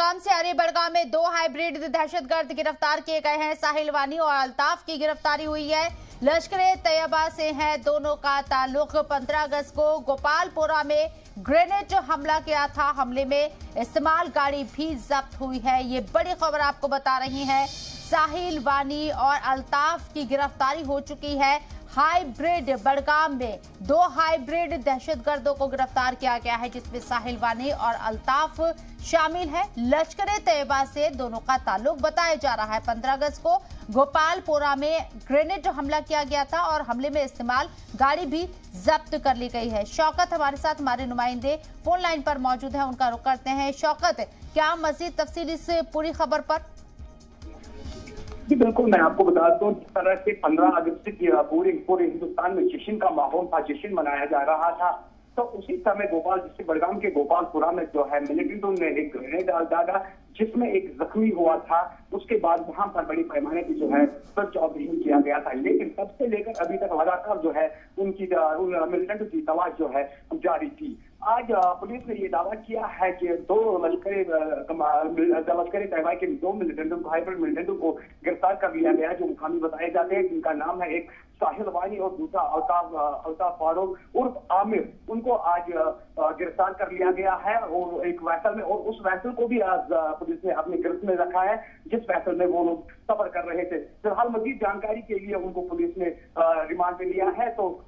बड़गाम से आ रही। बड़गाम में 2 हाइब्रिड दहशतगर्द गिरफ्तार किए गए हैं। साहिल वानी और अल्ताफ की गिरफ्तारी हुई है। लश्कर-ए-तैयबा से हैं। दोनों का ताल्लुक। 15 अगस्त को गोपालपुरा में ग्रेनेड हमला किया था। हमले में इस्तेमाल गाड़ी भी जब्त हुई है। ये बड़ी खबर आपको बता रही है। साहिल वानी और अल्ताफ की गिरफ्तारी हो चुकी है। हाइब्रिड बड़गाम में 2 हाइब्रिड दहशतगर्दों को गिरफ्तार किया गया है, जिसमें साहिल वानी और अल्ताफ शामिल है। लश्कर-ए-तैयबा से दोनों का ताल्लुक बताया जा रहा है। 15 अगस्त को गोपालपुरा में ग्रेनेड हमला किया गया था और हमले में इस्तेमाल गाड़ी भी जब्त कर ली गई है। शौकत हमारे साथ, हमारे नुमाइंदे फोन लाइन पर मौजूद है, उनका रुख करते हैं। शौकत, क्या मजीद तफसील इस पूरी खबर पर? जी बिल्कुल, मैं आपको बता दूं, जिस तरह से 15 अगस्त की पूरे हिंदुस्तान में जश्न का माहौल था, जश्न मनाया जा रहा था, तो उसी समय जैसे बड़गाम के गोपालपुरा में जो है मिलिटेंटों ने एक ग्रेनेड डाला, जिसमें एक जख्मी हुआ था। उसके बाद वहां पर बड़ी पैमाने की जो है सर्च ऑपरेशन किया गया था, लेकिन तब से लेकर अभी तक लगातार जो है उनकी मिलिटेंटों की तलाश जो है जारी थी। आज पुलिस ने ये दावा किया है कि 2 लश्कर-ए-तैयबा के 2 हाइब्रिड मिलिटेंटों को गिरफ्तार कर लिया गया है, जो मुकामी बताए जाते हैं। जिनका नाम है एक साहिल वानी और दूसरा अल्ताफ फारूक उर्फ आमिर। उनको आज गिरफ्तार कर लिया गया है और एक वैसल में, और उस वैसल को भी आज पुलिस ने अपनी गिरफ्त में रखा है, जिस वैसल में वो लोग सफर कर रहे थे। फिलहाल मजीद जानकारी के लिए उनको पुलिस ने रिमांड पे लिया है। तो